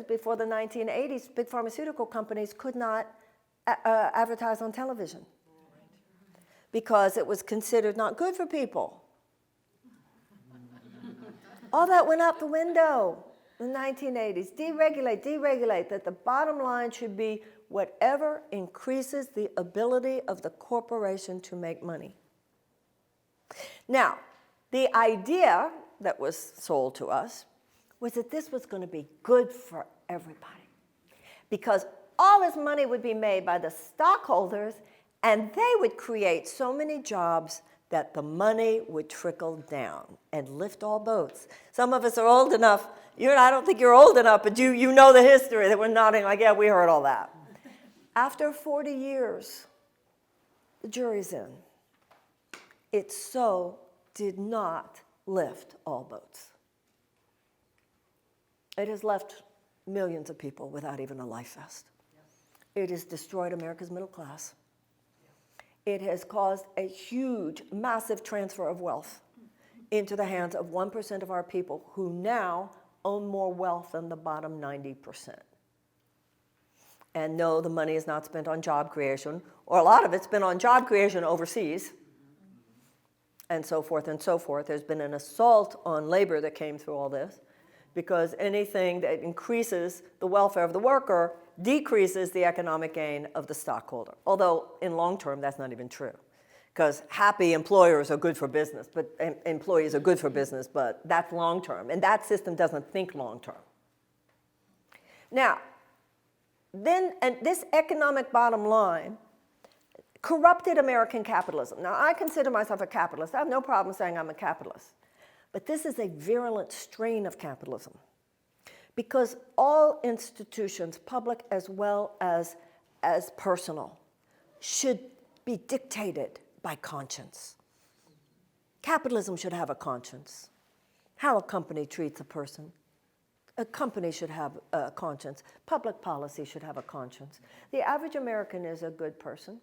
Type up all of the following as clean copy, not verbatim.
before the 1980s, big pharmaceutical companies could not advertise on television because it was considered not good for people. All that went out the window in the 1980s. Deregulate, that the bottom line should be whatever increases the ability of the corporation to make money. Now, the idea that was sold to us was that this was going to be good for everybody because all this money would be made by the stockholders and they would create so many jobs that the money would trickle down and lift all boats. Some of us are old enough. I don't think you're old enough, but you know the history that we're nodding like, yeah, we heard all that. After 40 years, the jury's in. It so did not lift all boats. It has left millions of people without even a life vest. It has destroyed America's middle class. It has caused a huge, massive transfer of wealth into the hands of 1% of our people who now own more wealth than the bottom 90%. And no, the money is not spent on job creation, or a lot of it's spent on job creation overseas, and so forth and so forth. There's been an assault on labor that came through all this, because anything that increases the welfare of the worker decreases the economic gain of the stockholder. Although in long term, that's not even true, because happy employers are good for business, but employees are good for business, but that's long term, and that system doesn't think long term. Now, and this economic bottom line corrupted American capitalism. Now, I consider myself a capitalist. I have no problem saying I'm a capitalist. But this is a virulent strain of capitalism because all institutions, public as well as personal, should be dictated by conscience. Capitalism should have a conscience. How a company treats a person. A company should have a conscience. Public policy should have a conscience. The average American is a good person.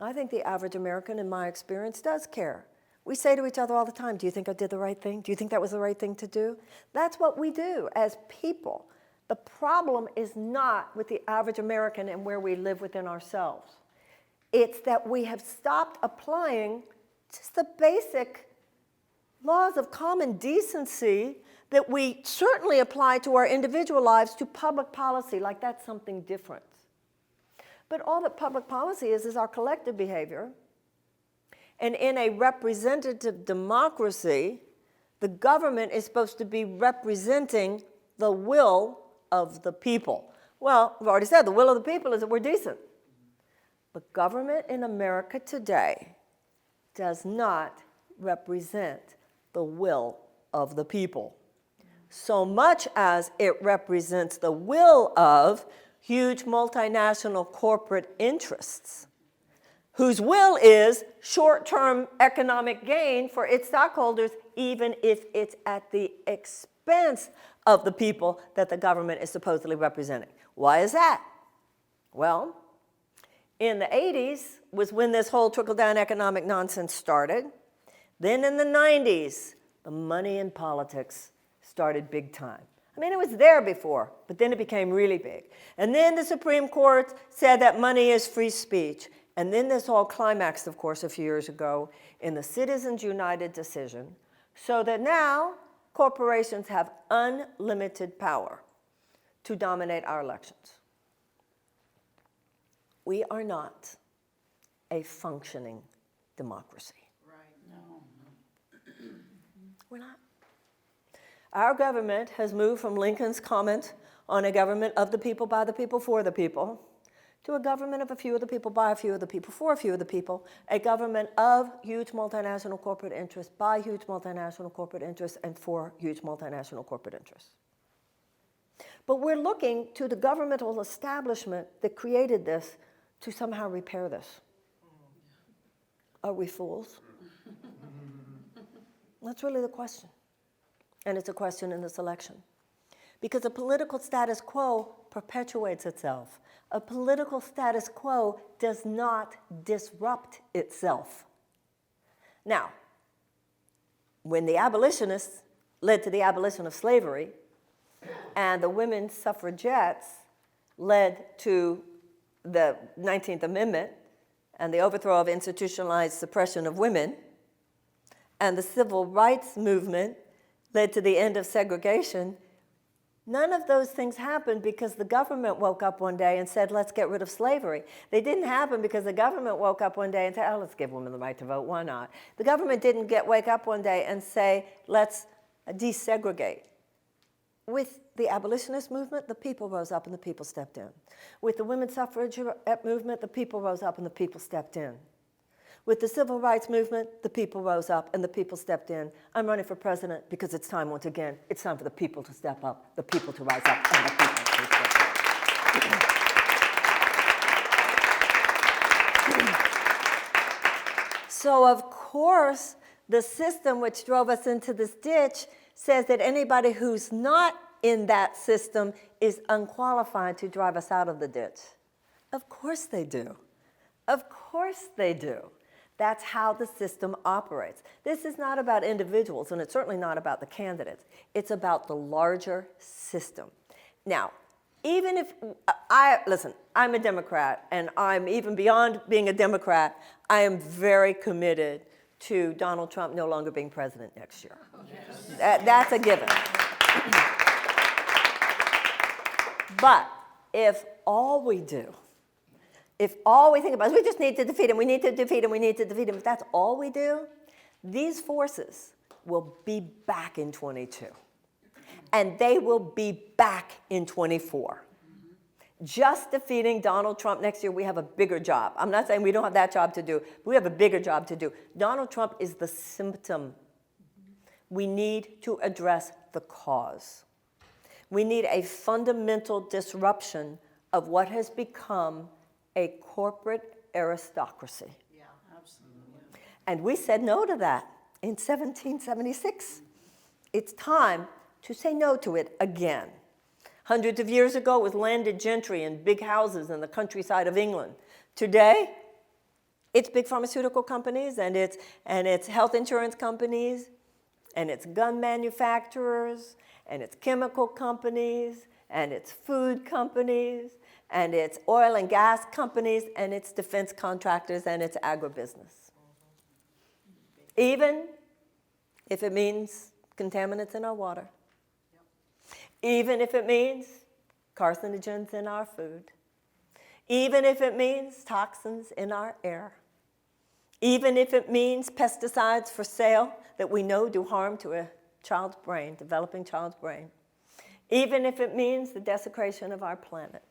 I think the average American, in my experience, does care. We say to each other all the time, do you think I did the right thing? Do you think that was the right thing to do? That's what we do as people. The problem is not with the average American and where we live within ourselves. It's that we have stopped applying just the basic laws of common decency that we certainly apply to our individual lives to public policy, like that's something different. But all that public policy is our collective behavior. And in a representative democracy, the government is supposed to be representing the will of the people. Well, I've already said the will of the people is that we're decent. But government in America today does not represent the will of the people, so much as it represents the will of huge multinational corporate interests, whose will is short-term economic gain for its stockholders, even if it's at the expense of the people that the government is supposedly representing. Why is that? Well, in the 80s was when this whole trickle-down economic nonsense started. Then in the 90s, the money in politics started big time. I mean, it was there before, but then it became really big. And then the Supreme Court said that money is free speech. And then this all climaxed, of course, a few years ago in the Citizens United decision, so that now corporations have unlimited power to dominate our elections. We are not a functioning democracy. Right. No. We're not. Our government has moved from Lincoln's comment on a government of the people, by the people, for the people, to a government of a few of the people, by a few of the people, for a few of the people, a government of huge multinational corporate interests, by huge multinational corporate interests, and for huge multinational corporate interests. But we're looking to the governmental establishment that created this to somehow repair this. Are we fools? That's really the question. And it's a question in this election. Because a political status quo perpetuates itself. A political status quo does not disrupt itself. Now, when the abolitionists led to the abolition of slavery, and the women's suffragettes led to the 19th Amendment and the overthrow of institutionalized suppression of women, and the civil rights movement led to the end of segregation, none of those things happened because the government woke up one day and said, let's get rid of slavery. They didn't happen because the government woke up one day and said, oh, let's give women the right to vote, why not? The government didn't wake up one day and say, let's desegregate. With the abolitionist movement, the people rose up and the people stepped in. With the women's suffrage movement, the people rose up and the people stepped in. With the civil rights movement, the people rose up and the people stepped in. I'm running for president because it's time, once again, it's time for the people to step up, the people to rise up, and the people to step up. So, of course, the system which drove us into this ditch says that anybody who's not in that system is unqualified to drive us out of the ditch. Of course they do. Of course they do. That's how the system operates. This is not about individuals, and it's certainly not about the candidates. It's about the larger system. Now, even if listen, I'm a Democrat, and I'm even beyond being a Democrat, I am very committed to Donald Trump no longer being president next year. Yes. That's a given. But if all we do, if all we think about is we just need to defeat him, we need to defeat him, we need to defeat him, if that's all we do, these forces will be back in 22. And they will be back in 24. Just defeating Donald Trump next year, we have a bigger job. I'm not saying we don't have that job to do, but we have a bigger job to do. Donald Trump is the symptom. We need to address the cause. We need a fundamental disruption of what has become a corporate aristocracy. Yeah, absolutely. And we said no to that in 1776. It's time to say no to it again. Hundreds of years ago, it was landed gentry in big houses in the countryside of England. Today, it's big pharmaceutical companies, and it's health insurance companies, and it's gun manufacturers, and it's chemical companies, and it's food companies, and it's oil and gas companies, and it's defense contractors, and it's agribusiness. Even if it means contaminants in our water. Even if it means carcinogens in our food. Even if it means toxins in our air. Even if it means pesticides for sale that we know do harm to a child's brain, developing child's brain. Even if it means the desecration of our planet.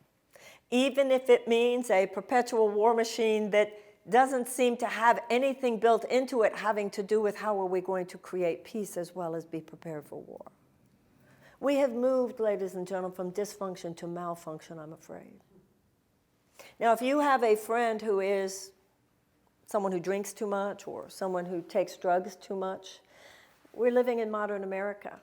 Even if it means a perpetual war machine that doesn't seem to have anything built into it having to do with how are we going to create peace as well as be prepared for war. We have moved, ladies and gentlemen, from dysfunction to malfunction, I'm afraid. Now, if you have a friend who is someone who drinks too much or someone who takes drugs too much, we're living in modern America.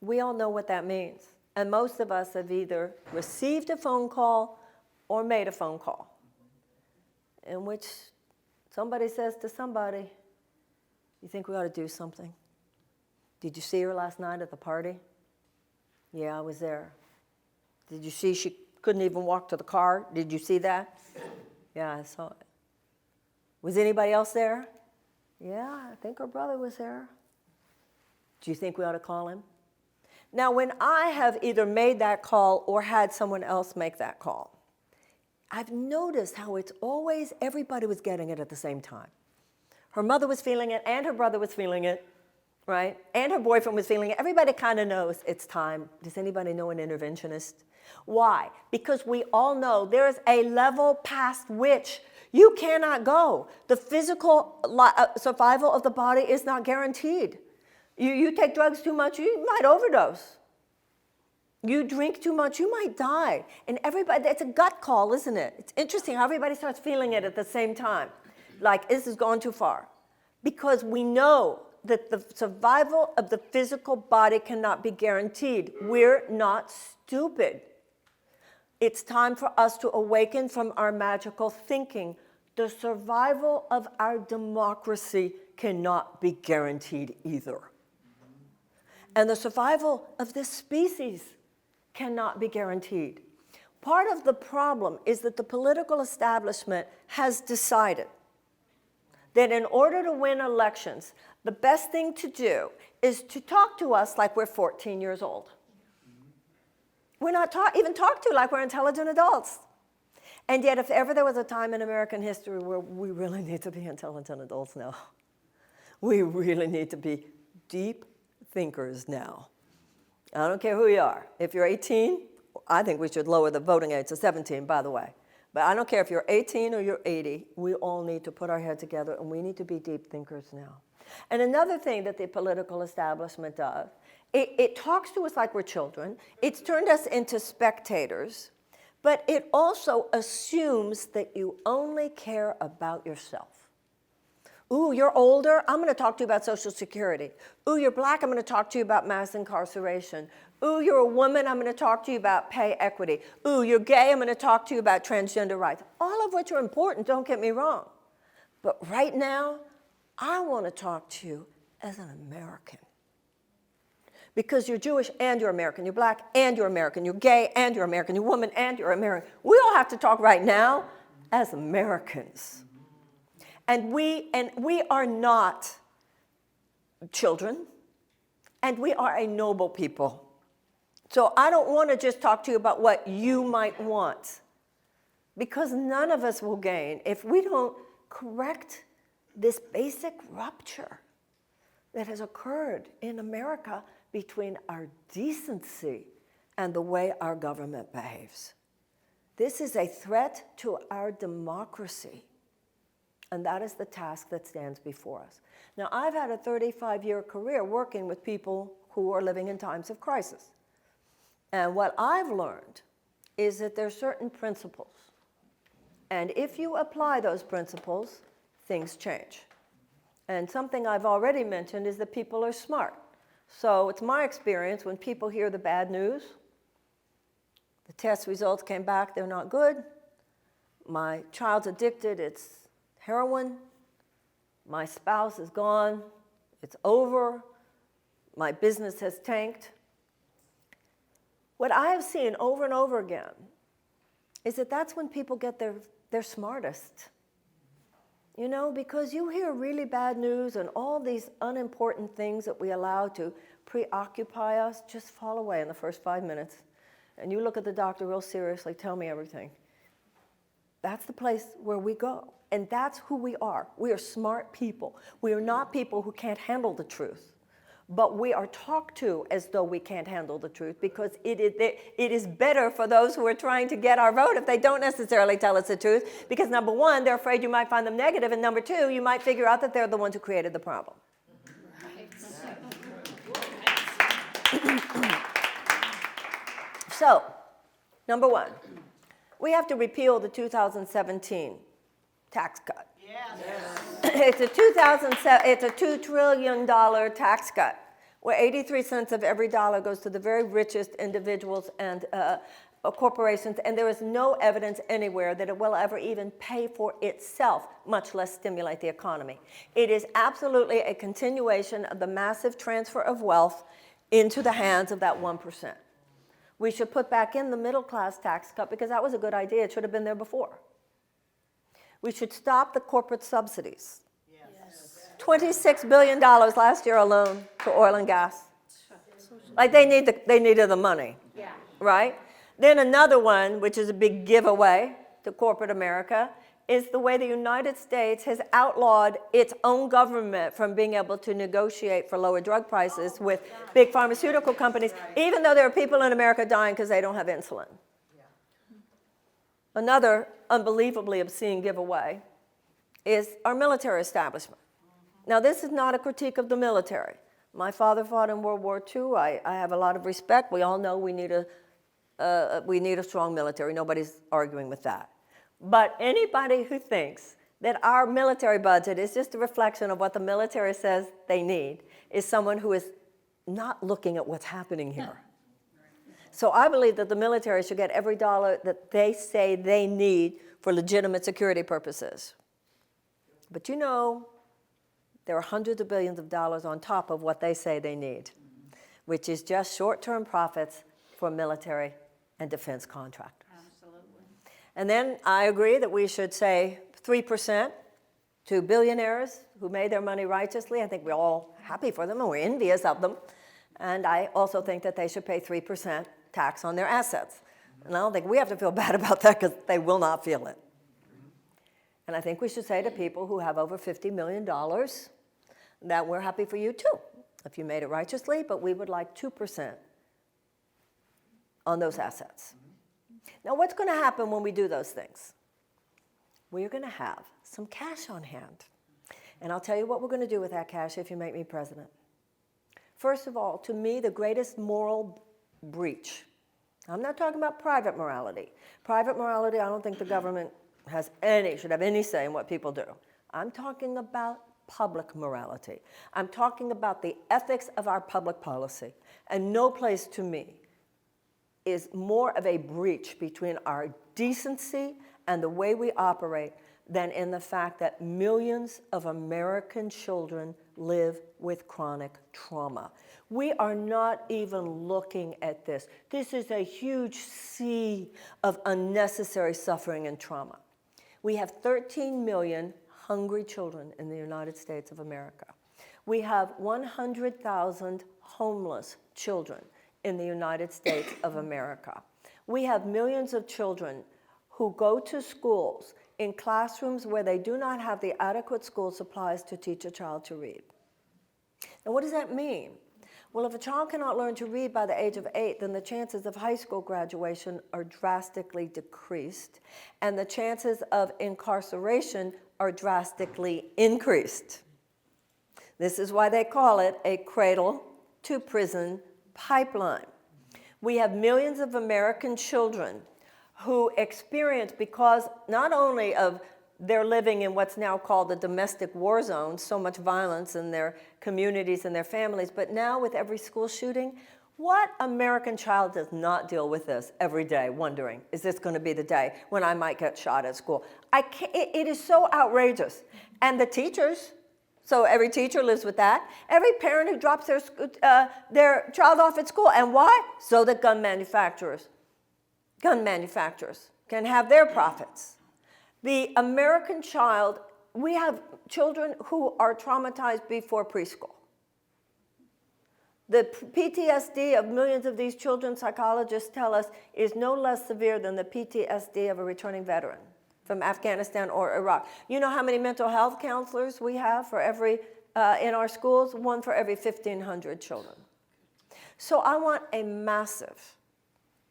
We all know what that means. And most of us have either received a phone call or made a phone call in which somebody says to somebody, you think we ought to do something? Did you see her last night at the party? Yeah, I was there. Did you see she couldn't even walk to the car? Did you see that? Yeah, I saw it. Was anybody else there? Yeah, I think her brother was there. Do you think we ought to call him? Now, when I have either made that call or had someone else make that call, I've noticed how it's always everybody was getting it at the same time. Her mother was feeling it, and her brother was feeling it, right? And her boyfriend was feeling it. Everybody kind of knows it's time. Does anybody know an interventionist? Why? Because we all know there's a level past which you cannot go. The physical survival of the body is not guaranteed. You take drugs too much, you might overdose. You drink too much, you might die. And everybody, it's a gut call, isn't it? It's interesting how everybody starts feeling it at the same time. Like, this has gone too far. Because we know that the survival of the physical body cannot be guaranteed. We're not stupid. It's time for us to awaken from our magical thinking. The survival of our democracy cannot be guaranteed either. And the survival of this species cannot be guaranteed. Part of the problem is that the political establishment has decided that in order to win elections, the best thing to do is to talk to us like we're 14 years old. We're not even talked to like we're intelligent adults. And yet, if ever there was a time in American history where we really need to be intelligent adults now, we really need to be deep thinkers now. I don't care who you are. If you're 18, I think we should lower the voting age to 17, by the way. But I don't care if you're 18 or you're 80, we all need to put our head together and we need to be deep thinkers now. And another thing that the political establishment does, it talks to us like we're children. It's turned us into spectators, but it also assumes that you only care about yourself. Ooh, you're older, I'm going to talk to you about Social Security. Ooh, you're black, I'm going to talk to you about mass incarceration. Ooh, you're a woman, I'm going to talk to you about pay equity. Ooh, you're gay, I'm going to talk to you about transgender rights. All of which are important, don't get me wrong. But right now, I want to talk to you as an American. Because you're Jewish and you're American, you're black and you're American, you're gay and you're American, you're a woman and you're American. We all have to talk right now as Americans. And we are not children, and we are a noble people. So I don't want to just talk to you about what you might want, because none of us will gain if we don't correct this basic rupture that has occurred in America between our decency and the way our government behaves. This is a threat to our democracy. And that is the task that stands before us. Now, I've had a 35-year career working with people who are living in times of crisis. And what I've learned is that there are certain principles. And if you apply those principles, things change. And something I've already mentioned is that people are smart. So it's my experience when people hear the bad news, the test results came back, they're not good, my child's addicted, it's heroin, my spouse is gone, it's over, my business has tanked. What I have seen over and over again is that that's when people get their smartest. You know, because you hear really bad news and all these unimportant things that we allow to preoccupy us just fall away in the first 5 minutes. And you look at the doctor real seriously, tell me everything. That's the place where we go. And that's who we are. We are smart people. We are not people who can't handle the truth. But we are talked to as though we can't handle the truth, because it is better for those who are trying to get our vote if they don't necessarily tell us the truth. Because number one, they're afraid you might find them negative. And number two, you might figure out that they're the ones who created the problem. So, number one, we have to repeal the 2017 tax cut. Yes. It's a $2 trillion tax cut, where 83 cents of every dollar goes to the very richest individuals and corporations, and there is no evidence anywhere that it will ever even pay for itself, much less stimulate the economy. It is absolutely a continuation of the massive transfer of wealth into the hands of that 1%. We should put back in the middle class tax cut, because that was a good idea. It should have been there before. We should stop the corporate subsidies. Yes. $26 billion last year alone for oil and gas. Like they needed the money, yeah. Right? Then another one, which is a big giveaway to corporate America, is the way the United States has outlawed its own government from being able to negotiate for lower drug prices with big pharmaceutical companies, even though there are people in America dying because they don't have insulin. Another unbelievably obscene giveaway is our military establishment. Now, this is not a critique of the military. My father fought in World War II. I have a lot of respect. We all know we need a strong military. Nobody's arguing with that. But anybody who thinks that our military budget is just a reflection of what the military says they need is someone who is not looking at what's happening here. So I believe that the military should get every dollar that they say they need for legitimate security purposes. But you know, there are hundreds of billions of dollars on top of what they say they need, which is just short-term profits for military and defense contractors. Absolutely. And then I agree that we should say 3% to billionaires who made their money righteously. I think we're all happy for them and we're envious of them. And I also think that they should pay 3% tax on their assets. And I don't think we have to feel bad about that because they will not feel it. And I think we should say to people who have over $50 million that we're happy for you too, if you made it righteously, but we would like 2% on those assets. Now, what's going to happen when we do those things? We're going to have some cash on hand. And I'll tell you what we're going to do with that cash if you make me president. First of all, to me, the greatest moral breach, I'm not talking about private morality. Private morality, I don't think the government should have any say in what people do. I'm talking about public morality. I'm talking about the ethics of our public policy. And no place to me is more of a breach between our decency and the way we operate than in the fact that millions of American children live with chronic trauma. We are not even looking at this. This is a huge sea of unnecessary suffering and trauma. We have 13 million hungry children in the United States of America. We have 100,000 homeless children in the United States of America. We have millions of children who go to schools in classrooms where they do not have the adequate school supplies to teach a child to read. Now, what does that mean? Well, if a child cannot learn to read by the age of 8, then the chances of high school graduation are drastically decreased, and the chances of incarceration are drastically increased. This is why they call it a cradle-to-prison pipeline. We have millions of American children who experience, because not only of they're living in what's now called the domestic war zone, so much violence in their communities and their families, but now with every school shooting, what American child does not deal with this every day, wondering, is this going to be the day when I might get shot at school? It is so outrageous. And the teachers, so every teacher lives with that. Every parent who drops their child off at school. And why? So that gun manufacturers can have their profits. The American child, we have children who are traumatized before preschool. The PTSD of millions of these children, psychologists tell us, is no less severe than the PTSD of a returning veteran from Afghanistan or Iraq. You know how many mental health counselors we have for in our schools? One for every 1,500 children. So I want a massive,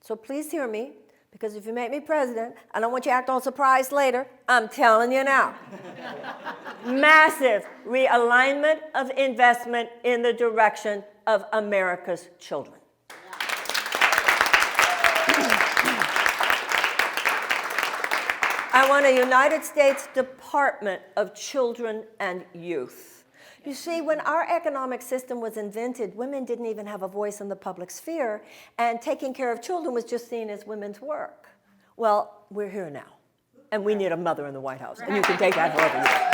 so please hear me, because if you make me president, I don't want you to act all surprised later. I'm telling you now. Massive realignment of investment in the direction of America's children. I want a United States Department of Children and Youth. You see, when our economic system was invented, women didn't even have a voice in the public sphere, and taking care of children was just seen as women's work. Well, we're here now, and we need a mother in the White House, and you can take that however you want.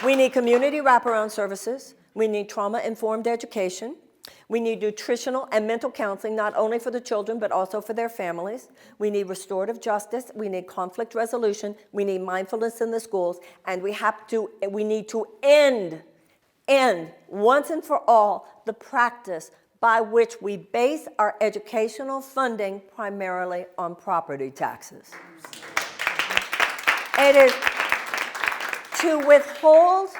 We need community wraparound services. We need trauma-informed education. We need nutritional and mental counseling, not only for the children, but also for their families. We need restorative justice. We need conflict resolution. We need mindfulness in the schools. And we need to end once and for all the practice by which we base our educational funding primarily on property taxes. It is to withhold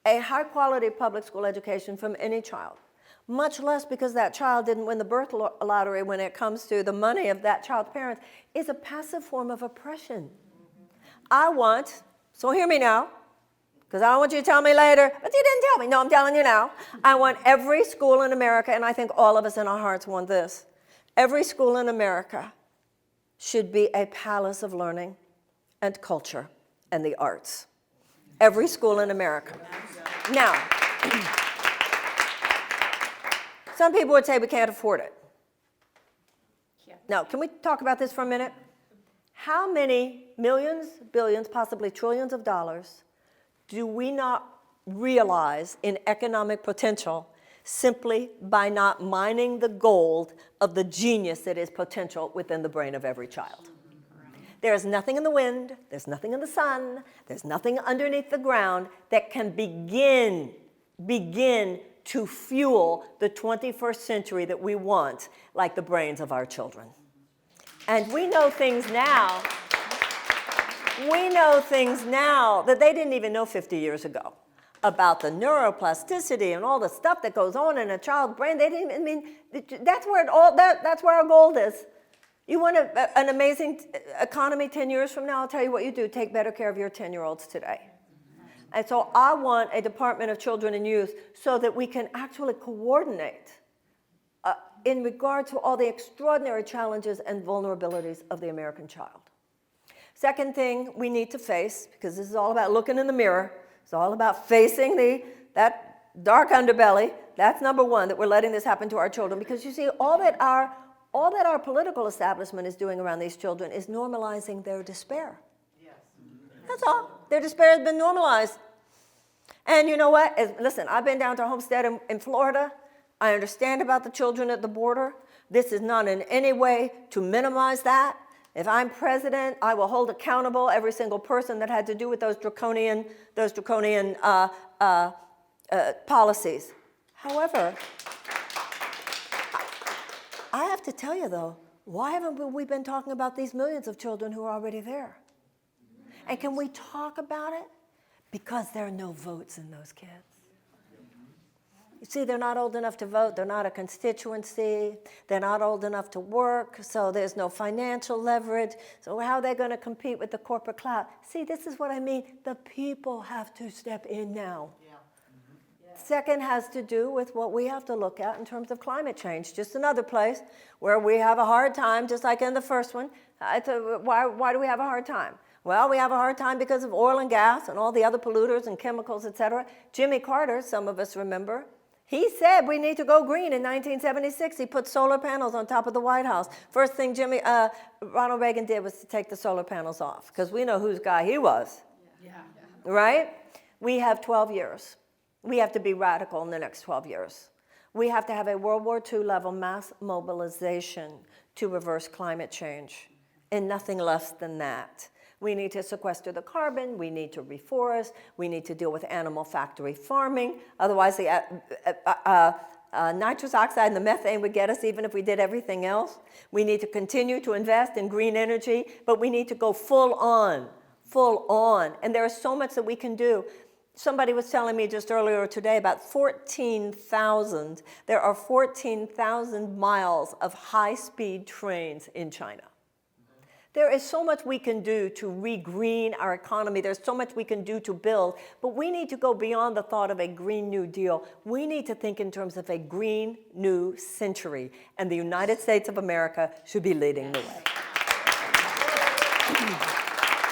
a high-quality public school education from any child, much less because that child didn't win the birth lottery when it comes to the money of that child's parents, is a passive form of oppression. So hear me now, because I don't want you to tell me later, but you didn't tell me. No, I'm telling you now. I want every school in America, and I think all of us in our hearts want this, every school in America should be a palace of learning and culture and the arts. Every school in America. Now, some people would say we can't afford it. Now, can we talk about this for a minute? How many millions, billions, possibly trillions of dollars do we not realize in economic potential simply by not mining the gold of the genius that is potential within the brain of every child. There is nothing in the wind, there's nothing in the sun, there's nothing underneath the ground that can begin to fuel the 21st century that we want, like the brains of our children. And we know things now that they didn't even know 50 years ago about the neuroplasticity and all the stuff that goes on in a child's brain. They didn't, I mean, that's where that's where our gold is. You want an amazing economy 10 years from now? I'll tell you what you do. Take better care of your 10-year-olds today. And so I want a Department of Children and Youth so that we can actually coordinate in regard to all the extraordinary challenges and vulnerabilities of the American child. Second thing we need to face, because this is all about looking in the mirror, it's all about facing that dark underbelly. That's number one, that we're letting this happen to our children. Because you see, all that our political establishment is doing around these children is normalizing their despair. Yes. That's all. Their despair has been normalized. And you know what? Listen, I've been down to Homestead in Florida. I understand about the children at the border. This is not in any way to minimize that. If I'm president, I will hold accountable every single person that had to do with those draconian policies. However, I have to tell you though, why haven't we been talking about these millions of children who are already there? And can we talk about it? Because there are no votes in those kids. You see, they're not old enough to vote. They're not a constituency. They're not old enough to work, so there's no financial leverage. So how are they going to compete with the corporate clout? See, this is what I mean. The people have to step in now. Yeah. Mm-hmm. Second has to do with what we have to look at in terms of climate change. Just another place where we have a hard time, just like in the first one. Why do we have a hard time? Well, we have a hard time because of oil and gas and all the other polluters and chemicals, et cetera. Jimmy Carter, some of us remember, he said we need to go green in 1976. He put solar panels on top of the White House. First thing Ronald Reagan did was to take the solar panels off, because we know whose guy he was. Yeah. Right? We have 12 years. We have to be radical in the next 12 years. We have to have a World War II level mass mobilization to reverse climate change, and nothing less than that. We need to sequester the carbon, we need to reforest, we need to deal with animal factory farming. Otherwise, the nitrous oxide and the methane would get us even if we did everything else. We need to continue to invest in green energy, but we need to go full on. And there is so much that we can do. Somebody was telling me just earlier today about 14,000. There are 14,000 miles of high-speed trains in China. There is so much we can do to re-green our economy. There's so much we can do to build, but we need to go beyond the thought of a Green New Deal. We need to think in terms of a Green New Century, and the United States of America should be leading the way.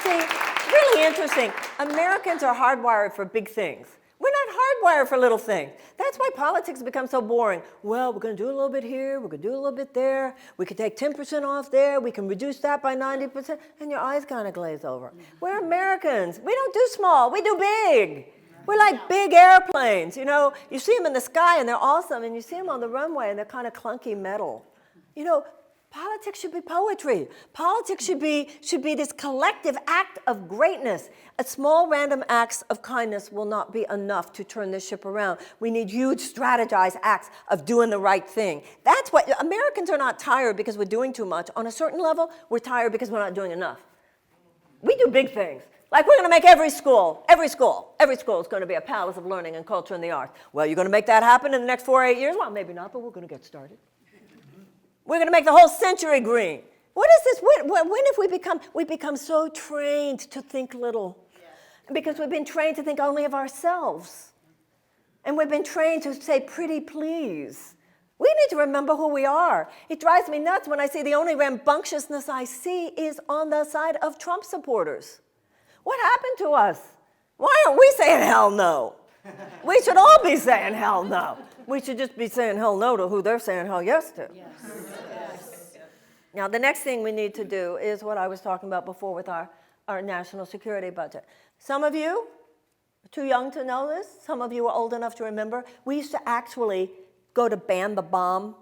See, really interesting. Americans are hardwired for big things. We're not hardwired for little things. That's why politics become so boring. Well, we're going to do a little bit here, we're going to do a little bit there, we can take 10% off there, we can reduce that by 90%, and your eyes kind of glaze over. We're Americans. We don't do small, we do big. We're like big airplanes, you know. You see them in the sky and they're awesome, and you see them on the runway and they're kind of clunky metal. You know, politics should be poetry. Politics should be this collective act of greatness. A small random acts of kindness will not be enough to turn this ship around. We need huge strategized acts of doing the right thing. That's what, Americans are not tired because we're doing too much. On a certain level, we're tired because we're not doing enough. We do big things. Like we're going to make every school is going to be a palace of learning and culture and the arts. Well, you're going to make that happen in the next 4 or 8 years? Well, maybe not, but we're going to get started. We're going to make the whole century green. What is this? When have we become so trained to think little? Because we've been trained to think only of ourselves. And we've been trained to say, pretty please. We need to remember who we are. It drives me nuts when I see the only rambunctiousness I see is on the side of Trump supporters. What happened to us? Why aren't we saying hell no? We should all be saying hell no. We should just be saying hell no to who they're saying hell yes to. Yes. Yes. Now, the next thing we need to do is what I was talking about before with our national security budget. Some of you Too young to know this? Some of you are old enough to remember. We used to actually go to ban the bomb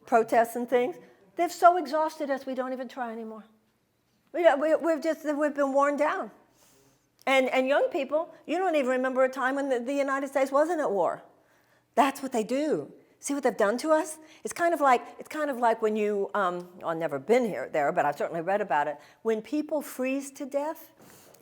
protests and things. They've so exhausted us, we don't even try anymore. We've been worn down. And young people, you don't even remember a time when the United States wasn't at war. That's what they do. See what they've done to us? It's kind of like when you, I've never been there, but I've certainly read about it. When people freeze to death,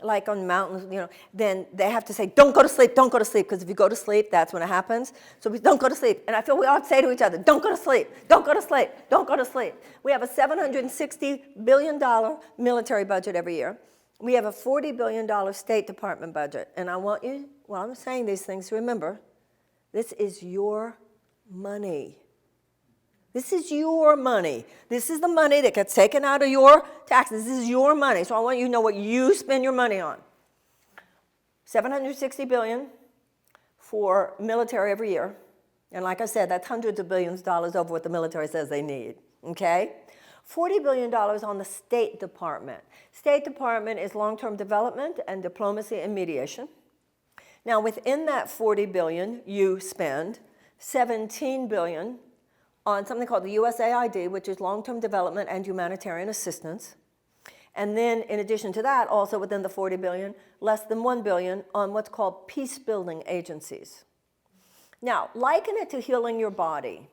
like on mountains, then they have to say, don't go to sleep, because if you go to sleep, that's when it happens. So we don't go to sleep. And I feel we ought to say to each other, don't go to sleep, don't go to sleep, don't go to sleep. We have a $760 billion military budget every year. We have a $40 billion State Department budget. And I want you, while I'm saying these things, to remember, this is your money. This is your money. This is the money that gets taken out of your taxes. This is your money. So I want you to know what you spend your money on. $760 billion for military every year. And like I said, that's hundreds of billions of dollars over what the military says they need. Okay? $40 billion on the State Department. State Department is long-term development and diplomacy and mediation. Now, within that $40 billion, you spend $17 billion on something called the USAID, which is long-term development and humanitarian assistance. And then, in addition to that, also within the $40 billion, less than $1 billion on what's called peace-building agencies. Now, liken it to healing your body.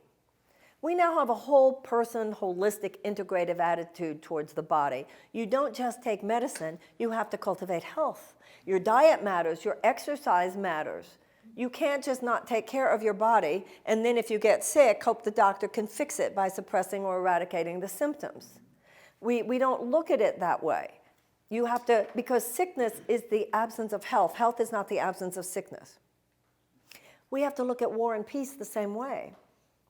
We now have a whole person, holistic, integrative attitude towards the body. You don't just take medicine, you have to cultivate health. Your diet matters, your exercise matters. You can't just not take care of your body, and then if you get sick, hope the doctor can fix it by suppressing or eradicating the symptoms. We don't look at it that way. You have to, because sickness is the absence of health. Health is not the absence of sickness. We have to look at war and peace the same way.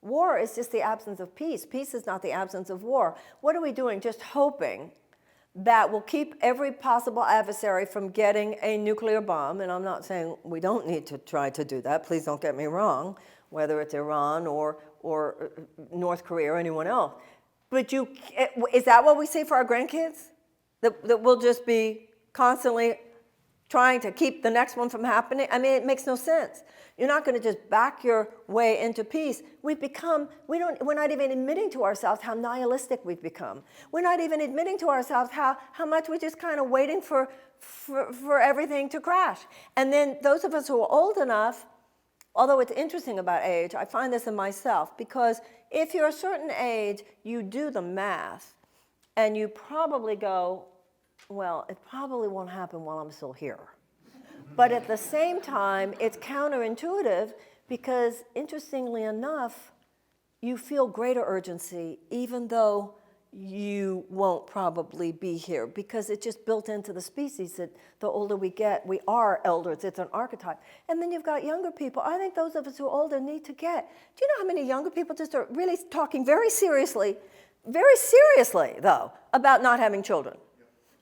War is just the absence of peace. Peace is not the absence of war. What are we doing? Just hoping that will keep every possible adversary from getting a nuclear bomb. And I'm not saying we don't need to try to do that. Please don't get me wrong, whether it's Iran or North Korea or anyone else. But is that what we see for our grandkids? That we'll just be constantly trying to keep the next one from happening? I mean, it makes no sense. You're not going to just back your way into peace. We're not even admitting to ourselves how nihilistic we've become. We're not even admitting to ourselves how much we're just kind of waiting for everything to crash. And then those of us who are old enough, although it's interesting about age, I find this in myself, because if you're a certain age, you do the math, and you probably go, well, it probably won't happen while I'm still here. But at the same time, it's counterintuitive because, interestingly enough, you feel greater urgency even though you won't probably be here, because it's just built into the species that the older we get, we are elders. It's an archetype. And then you've got younger people. I think those of us who are older need to get. Do you know how many younger people just are really talking very seriously though, about not having children?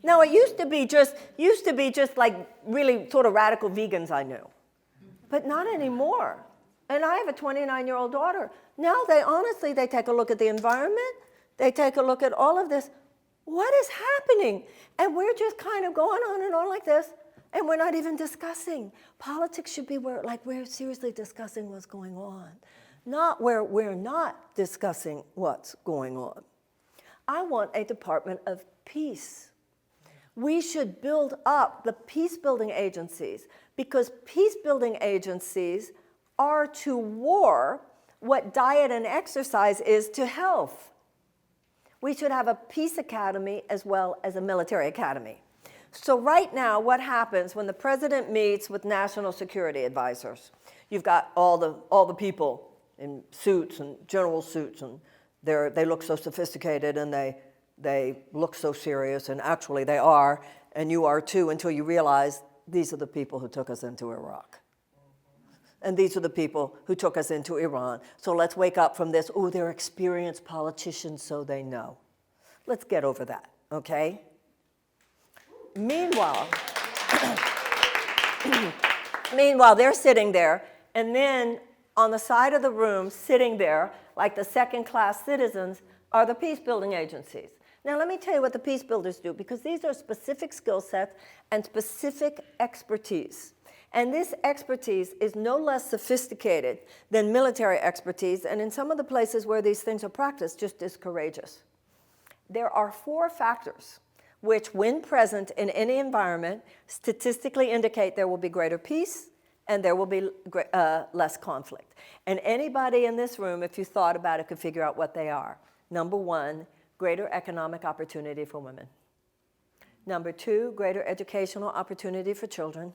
Now, it used to be just like really sort of radical vegans I knew, but not anymore. And I have a 29-year-old daughter. Now they take a look at the environment. They take a look at all of this. What is happening? And we're just kind of going on and on like this, and we're not even discussing. Politics should be where we're seriously discussing what's going on, not where we're not discussing what's going on. I want a Department of Peace. We should build up the peace-building agencies, because peace-building agencies are to war what diet and exercise is to health. We should have a peace academy as well as a military academy. So right now, what happens when the president meets with national security advisors? You've got all the people in suits and general suits, and they look so sophisticated, and they look so serious, and actually they are, and you are too, until you realize these are the people who took us into Iraq. And these are the people who took us into Iran. So let's wake up from this, oh, they're experienced politicians, so they know. Let's get over that, okay? Meanwhile, they're sitting there, and then on the side of the room, sitting there, like the second-class citizens, are the peace-building agencies. Now, let me tell you what the peace builders do, because these are specific skill sets and specific expertise. And this expertise is no less sophisticated than military expertise, and in some of the places where these things are practiced, just as courageous. There are 4 factors which, when present in any environment, statistically indicate there will be greater peace and there will be less conflict. And anybody in this room, if you thought about it, could figure out what they are. Number 1, greater economic opportunity for women. Number 2, greater educational opportunity for children.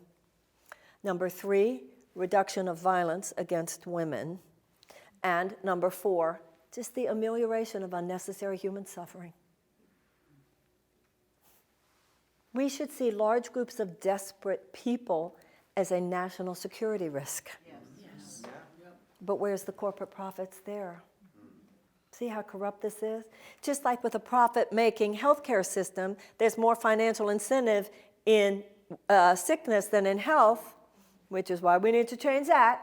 Number 3, reduction of violence against women. And number 4, just the amelioration of unnecessary human suffering. We should see large groups of desperate people as a national security risk. Yes. But where's the corporate profits there? See how corrupt this is? Just like with a profit-making healthcare system, there's more financial incentive in sickness than in health, which is why we need to change that.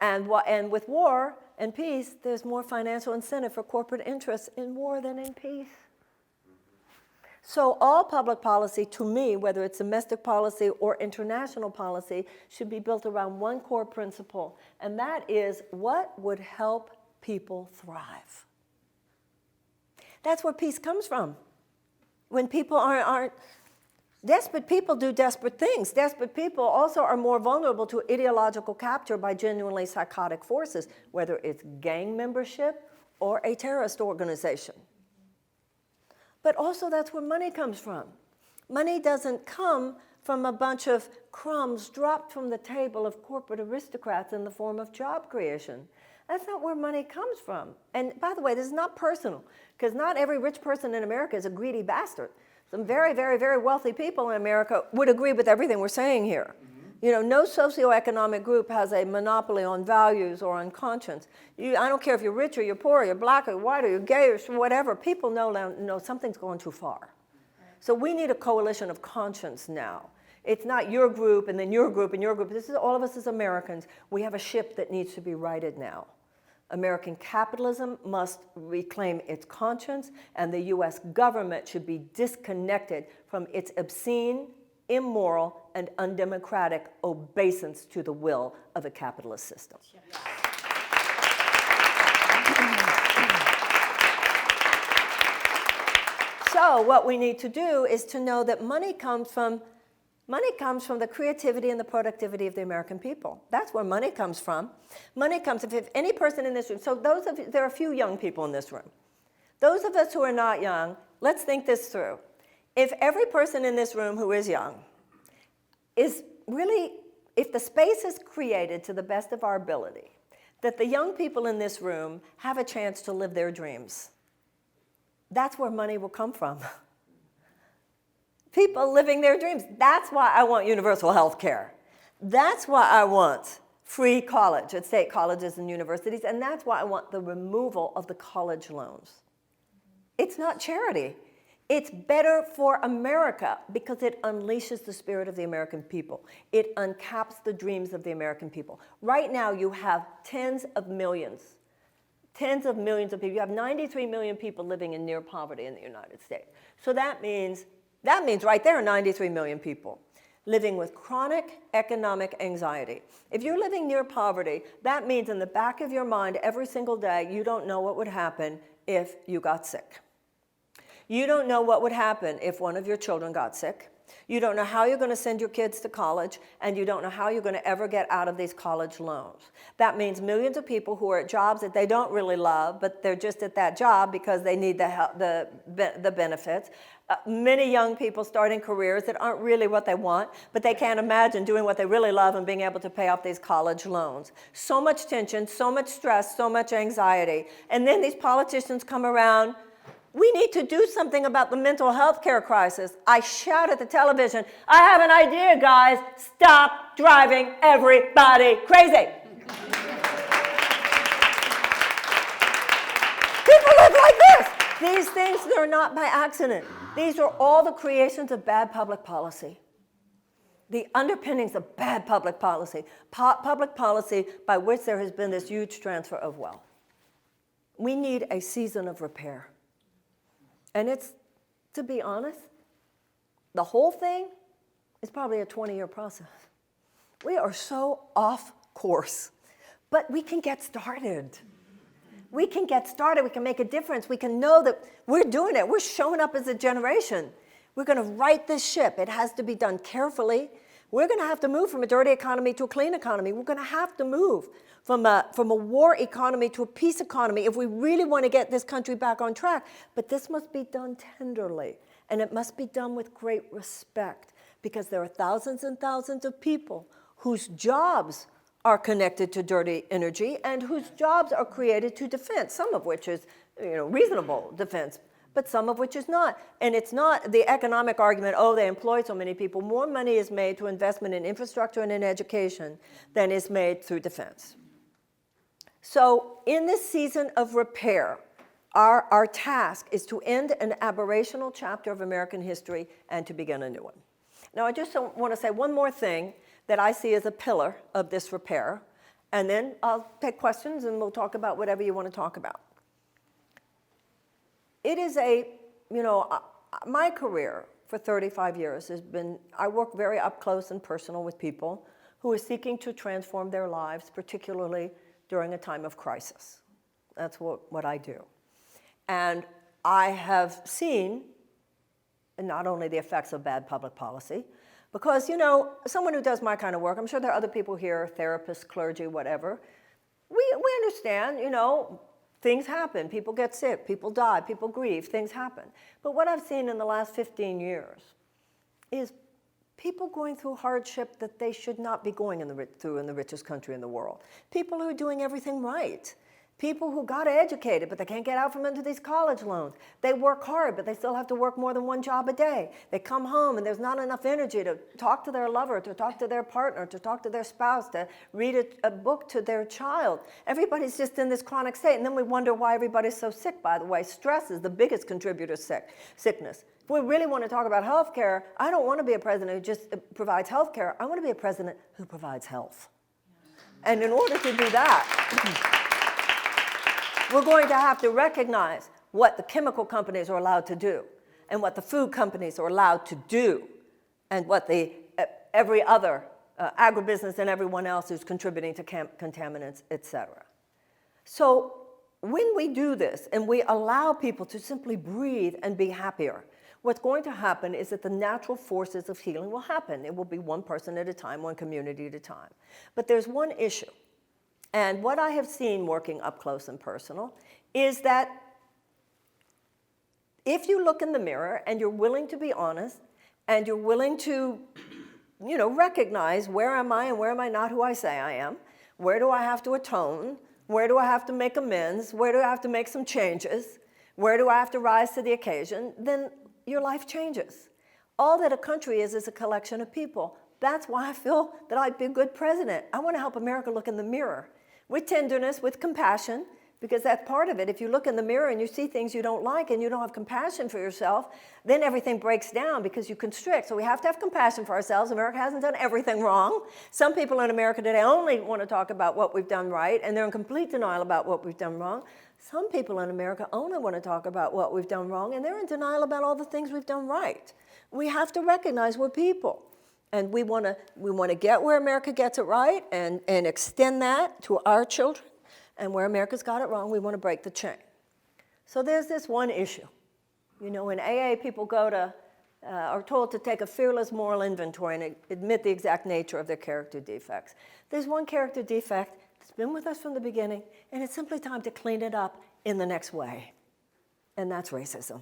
And with war and peace, there's more financial incentive for corporate interests in war than in peace. So all public policy, to me, whether it's domestic policy or international policy, should be built around one core principle, and that is what would help people thrive. That's where peace comes from. When people aren't desperate people do desperate things. Desperate people also are more vulnerable to ideological capture by genuinely psychotic forces, whether it's gang membership or a terrorist organization. But also that's where money comes from. Money doesn't come from a bunch of crumbs dropped from the table of corporate aristocrats in the form of job creation. That's not where money comes from. And by the way, this is not personal, because not every rich person in America is a greedy bastard. Some very, very, very wealthy people in America would agree with everything we're saying here. You know, no socioeconomic group has a monopoly on values or on conscience. I don't care if you're rich or you're poor, or you're black or white or you're gay or whatever. People know something's going too far. So we need a coalition of conscience now. It's not your group and then your group and your group. This is all of us as Americans. We have a ship that needs to be righted now. American capitalism must reclaim its conscience, and the U.S. government should be disconnected from its obscene, immoral, and undemocratic obeisance to the will of a capitalist system. So what we need to do is to know that money comes from the creativity and the productivity of the American people. That's where money comes from. Money comes, if any person in this room, so there are a few young people in this room. Those of us who are not young, let's think this through. If every person in this room who is young is really, if the space is created to the best of our ability, that the young people in this room have a chance to live their dreams, that's where money will come from. People living their dreams. That's why I want universal health care. That's why I want free college at state colleges and universities, and that's why I want the removal of the college loans. It's not charity. It's better for America because it unleashes the spirit of the American people. It uncaps the dreams of the American people. Right now you have tens of millions of people. You have 93 million people living in near poverty in the United States. So that means right there 93 million people living with chronic economic anxiety. If you're living near poverty, that means in the back of your mind every single day you don't know what would happen if you got sick. You don't know what would happen if one of your children got sick. You don't know how you're going to send your kids to college, and you don't know how you're going to ever get out of these college loans. That means millions of people who are at jobs that they don't really love, but they're just at that job because they need the benefits. Many young people starting careers that aren't really what they want, but they can't imagine doing what they really love and being able to pay off these college loans. So much tension, so much stress, so much anxiety. And then these politicians come around. We need to do something about the mental health care crisis. I shout at the television, I have an idea, guys. Stop driving everybody crazy. People live like this. These things are not by accident. These are all the creations of bad public policy. The underpinnings of bad public policy. Public policy by which there has been this huge transfer of wealth. We need a season of repair. And it's, to be honest, the whole thing is probably a 20-year process. We are so off course. But we can get started. We can get started. We can make a difference. We can know that we're doing it. We're showing up as a generation. We're going to right this ship. It has to be done carefully. We're going to have to move from a dirty economy to a clean economy. We're going to have to move from a war economy to a peace economy if we really want to get this country back on track. But this must be done tenderly, and it must be done with great respect, because there are thousands and thousands of people whose jobs are connected to dirty energy and whose jobs are created to defense, some of which is reasonable defense, but some of which is not. And it's not the economic argument, oh, they employ so many people. More money is made through investment in infrastructure and in education than is made through defense. So in this season of repair, our task is to end an aberrational chapter of American history and to begin a new one. Now, I just want to say one more thing that I see as a pillar of this repair, and then I'll take questions and we'll talk about whatever you want to talk about. It is my career for 35 years has been, I work very up close and personal with people who are seeking to transform their lives, particularly during a time of crisis. That's what I do. And I have seen not only the effects of bad public policy, because, someone who does my kind of work, I'm sure there are other people here, therapists, clergy, whatever, we understand, things happen. People get sick, people die, people grieve, things happen. But what I've seen in the last 15 years is people going through hardship that they should not be going through in the richest country in the world. People who are doing everything right. People who got educated, but they can't get out from under these college loans. They work hard, but they still have to work more than one job a day. They come home and there's not enough energy to talk to their lover, to talk to their partner, to talk to their spouse, to read a book to their child. Everybody's just in this chronic state, and then we wonder why everybody's so sick, by the way. Stress is the biggest contributor to sickness. If we really want to talk about health care, I don't want to be a president who just provides health care. I want to be a president who provides health. And in order to do that, we're going to have to recognize what the chemical companies are allowed to do and what the food companies are allowed to do and what every other agribusiness and everyone else who's contributing to contaminants, et cetera. So when we do this and we allow people to simply breathe and be happier, what's going to happen is that the natural forces of healing will happen. It will be one person at a time, one community at a time. But there's one issue. And what I have seen working up close and personal is that if you look in the mirror and you're willing to be honest and you're willing to, recognize where am I and where am I not who I say I am, where do I have to atone, where do I have to make amends, where do I have to make some changes, where do I have to rise to the occasion, then your life changes. All that a country is a collection of people. That's why I feel that I'd be a good president. I want to help America look in the mirror with tenderness, with compassion, because that's part of it. If you look in the mirror and you see things you don't like and you don't have compassion for yourself, then everything breaks down because you constrict. So we have to have compassion for ourselves. America hasn't done everything wrong. Some people in America today only want to talk about what we've done right, and they're in complete denial about what we've done wrong. Some people in America only want to talk about what we've done wrong, and they're in denial about all the things we've done right. We have to recognize we're people. And we want to get where America gets it right and extend that to our children. And where America's got it wrong, we want to break the chain. So there's this one issue. In AA, people are told to take a fearless moral inventory and admit the exact nature of their character defects. There's one character defect that's been with us from the beginning, and it's simply time to clean it up in the next way. And that's racism.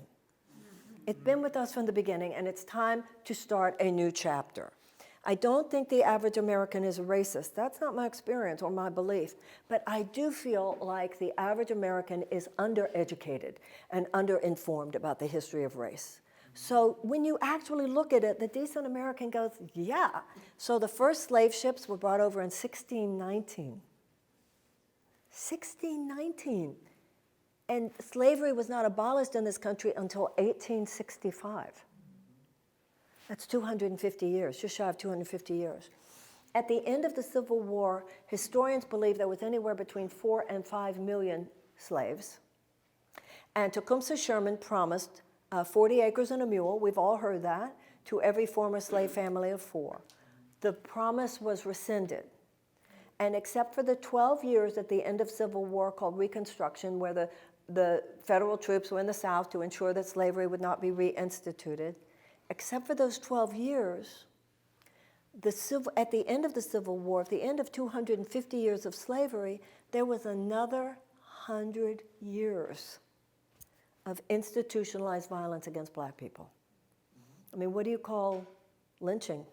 It's been with us from the beginning, and it's time to start a new chapter. I don't think the average American is a racist. That's not my experience or my belief. But I do feel like the average American is undereducated and underinformed about the history of race. So when you actually look at it, the decent American goes, yeah. So the first slave ships were brought over in 1619. 1619. And slavery was not abolished in this country until 1865. That's 250 years, just shy of 250 years. At the end of the Civil War, historians believe there was anywhere between 4 and 5 million slaves. And Tecumseh Sherman promised 40 acres and a mule, we've all heard that, to every former slave family of 4. the promise was rescinded. And except for the 12 years at the end of Civil War called Reconstruction, where the federal troops were in the South to ensure that slavery would not be reinstituted, except for those 12 years, at the end of the Civil War, at the end of 250 years of slavery, there was another 100 years of institutionalized violence against black people. I mean, what do you call lynching?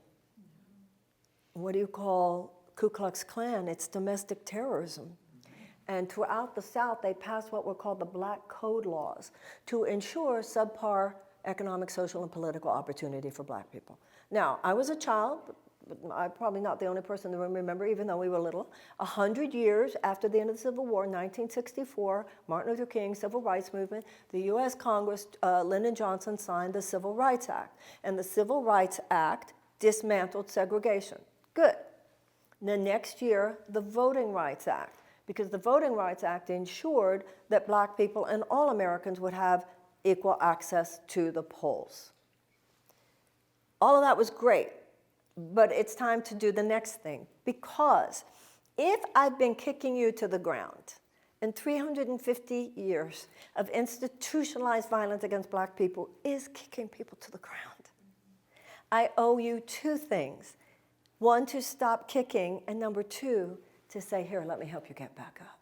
What do you call Ku Klux Klan? It's domestic terrorism. And throughout the South, they passed what were called the Black Code laws to ensure subpar economic, social, and political opportunity for black people. Now, I was a child, but I'm probably not the only person in the room, remember, even though we were little. 100 years after the end of the Civil War, 1964, Martin Luther King, Civil Rights Movement, the U.S. Congress, Lyndon Johnson signed the Civil Rights Act. And the Civil Rights Act dismantled segregation. Good. The next year, the Voting Rights Act, because the Voting Rights Act ensured that black people and all Americans would have equal access to the polls. All of that was great, but it's time to do the next thing, because if I've been kicking you to the ground in 350 years of institutionalized violence against black people is kicking people to the ground, I owe you two things. One, to stop kicking, and number two, to say, here, let me help you get back up.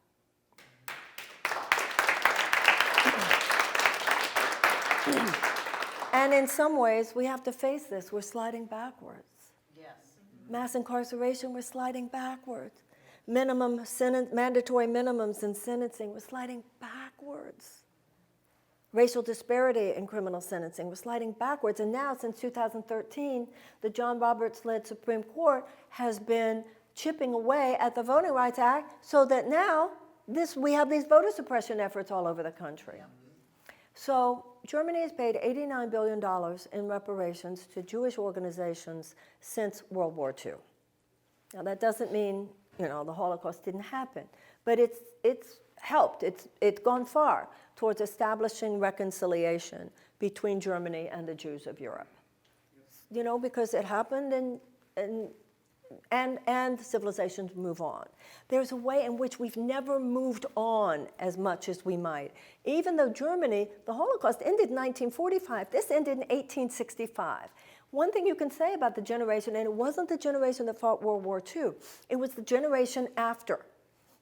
And in some ways, we have to face this. We're sliding backwards. Yes. Mass incarceration, we're sliding backwards. Mandatory minimums in sentencing, we're sliding backwards. Racial disparity in criminal sentencing, we're sliding backwards. And now, since 2013, the John Roberts-led Supreme Court has been chipping away at the Voting Rights Act so that now we have these voter suppression efforts all over the country. Yeah. So Germany has paid $89 billion in reparations to Jewish organizations since World War II. Now that doesn't mean, the Holocaust didn't happen, but it's helped, it's gone far towards establishing reconciliation between Germany and the Jews of Europe. Because it happened and civilizations move on. There's a way in which we've never moved on as much as we might. Even though Germany, the Holocaust ended in 1945, this ended in 1865. One thing you can say about the generation, and it wasn't the generation that fought World War II, it was the generation after.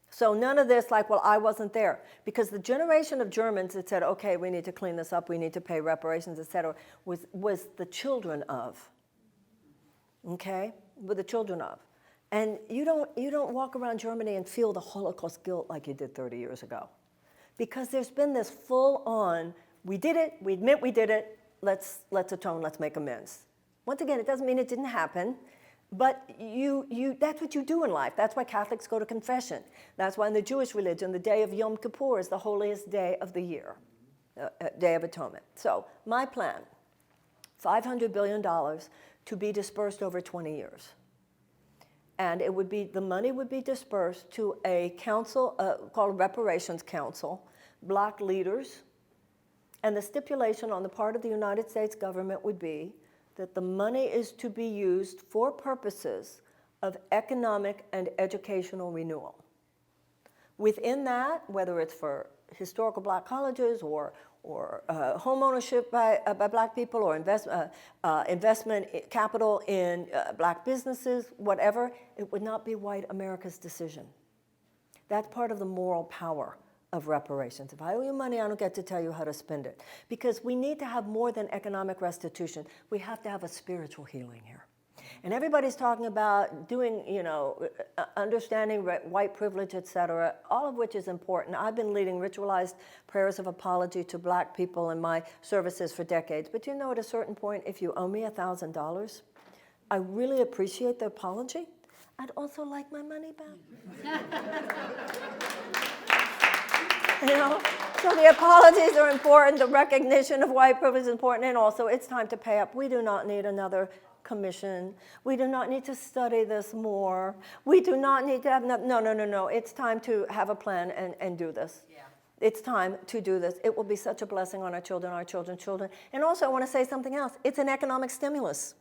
So none of this like, well, I wasn't there. Because the generation of Germans that said, okay, we need to clean this up, we need to pay reparations, et cetera, was the children of. Okay? With the children of. And you don't walk around Germany and feel the Holocaust guilt like you did 30 years ago. Because there's been this full-on, we did it, we admit we did it, let's atone, let's make amends. Once again, it doesn't mean it didn't happen, but that's what you do in life. That's why Catholics go to confession. That's why in the Jewish religion, the day of Yom Kippur is the holiest day of the year, Day of Atonement. So my plan, $500 billion to be dispersed over 20 years. And the money would be dispersed to a council called Reparations Council, black leaders, and the stipulation on the part of the United States government would be that the money is to be used for purposes of economic and educational renewal. Within that, whether it's for historical black colleges or home ownership by black people or investment capital in black businesses, whatever, it would not be white America's decision. That's part of the moral power of reparations. If I owe you money, I don't get to tell you how to spend it. Because we need to have more than economic restitution. We have to have a spiritual healing here. And everybody's talking about doing, understanding white privilege, et cetera, all of which is important. I've been leading ritualized prayers of apology to black people in my services for decades. But at a certain point, if you owe me $1,000, I really appreciate the apology. I'd also like my money back. So the apologies are important, the recognition of white privilege is important, and also it's time to pay up. We do not need another commission. We do not need to study this more. We do not need to have, no. It's time to have a plan and do this. Yeah. It's time to do this. It will be such a blessing on our children, children. And also I want to say something else. It's an economic stimulus.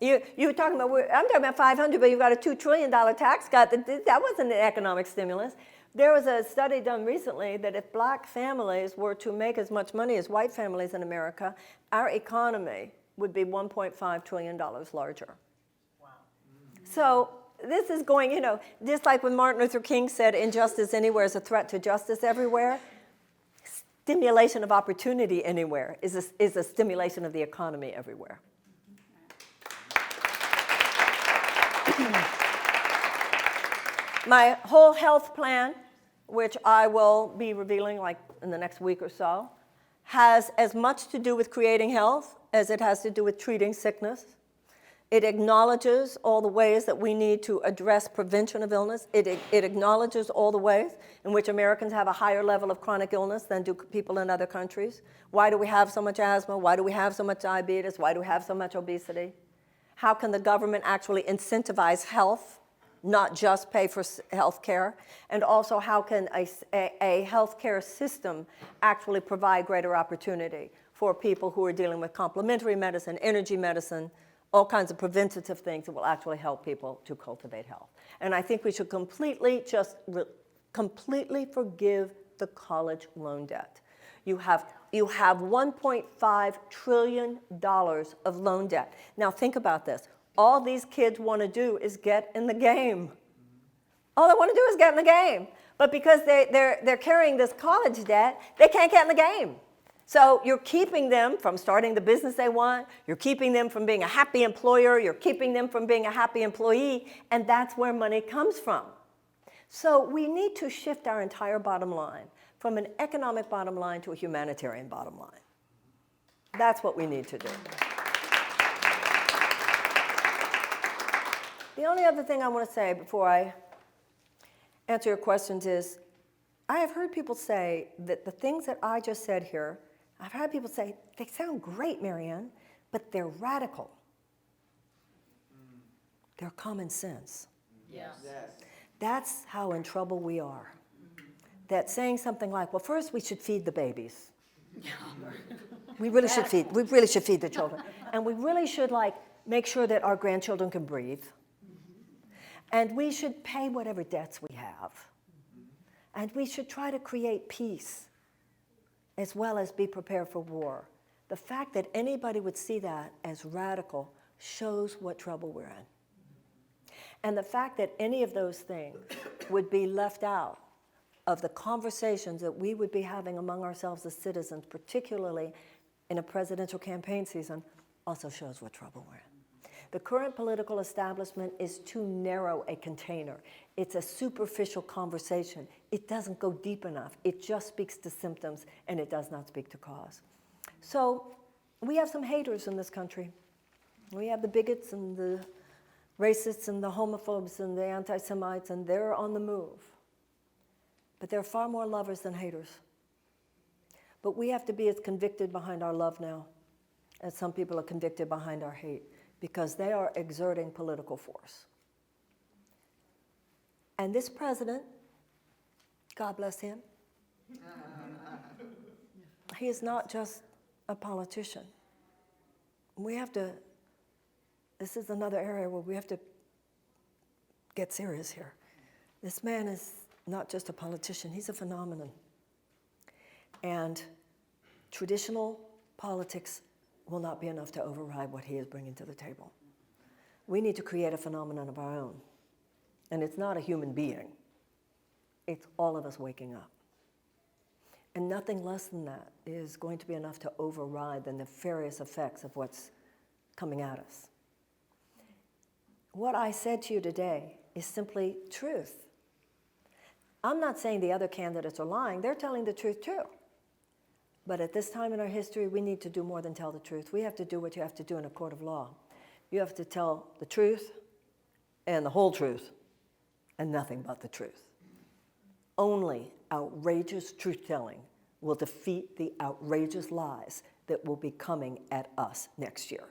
You were talking about, I'm talking about 500, but you've got a $2 trillion tax cut. That wasn't an economic stimulus. There was a study done recently that if black families were to make as much money as white families in America, our economy would be $1.5 trillion larger. Wow. So this is going, just like when Martin Luther King said, injustice anywhere is a threat to justice everywhere. Stimulation of opportunity anywhere is a stimulation of the economy everywhere. My whole health plan, which I will be revealing like in the next week or so, has as much to do with creating health as it has to do with treating sickness. It acknowledges all the ways that we need to address prevention of illness. It acknowledges all the ways in which Americans have a higher level of chronic illness than do people in other countries. Why do we have so much asthma? Why do we have so much diabetes? Why do we have so much obesity? How can the government actually incentivize health, not just pay for health care? And also, how can a health care system actually provide greater opportunity for people who are dealing with complementary medicine, energy medicine, all kinds of preventative things that will actually help people to cultivate health. And I think we should completely forgive the college loan debt. You have $1.5 trillion of loan debt. Now think about this. All these kids want to do is get in the game. All they want to do is get in the game. But because they're carrying this college debt, they can't get in the game. So you're keeping them from starting the business they want. You're keeping them from being a happy employer. You're keeping them from being a happy employee. And that's where money comes from. So we need to shift our entire bottom line from an economic bottom line to a humanitarian bottom line. That's what we need to do. The only other thing I want to say before I answer your questions is, I have heard people say that the things that I just said here, I've had people say, they sound great, Marianne, but they're radical. They're common sense. Yes. That's how in trouble we are. That saying something like, well, first we should feed the babies. We really should feed the children. And we really should make sure that our grandchildren can breathe. And we should pay whatever debts we have. And we should try to create peace as well as be prepared for war. The fact that anybody would see that as radical shows what trouble we're in. And the fact that any of those things would be left out of the conversations that we would be having among ourselves as citizens, particularly in a presidential campaign season, also shows what trouble we're in. The current political establishment is too narrow a container. It's a superficial conversation. It doesn't go deep enough. It just speaks to symptoms, and it does not speak to cause. So we have some haters in this country. We have the bigots and the racists and the homophobes and the anti-Semites, and they're on the move. But there are far more lovers than haters. But we have to be as convicted behind our love now as some people are convicted behind our hate, because they are exerting political force. And this president, God bless him, he is not just a politician. This is another area where we have to get serious here. This man is not just a politician, he's a phenomenon. And traditional politics will not be enough to override what he is bringing to the table. We need to create a phenomenon of our own. And it's not a human being. It's all of us waking up. And nothing less than that is going to be enough to override the nefarious effects of what's coming at us. What I said to you today is simply truth. I'm not saying the other candidates are lying. They're telling the truth too. But at this time in our history, we need to do more than tell the truth. We have to do what you have to do in a court of law. You have to tell the truth and the whole truth and nothing but the truth. Only outrageous truth-telling will defeat the outrageous lies that will be coming at us next year.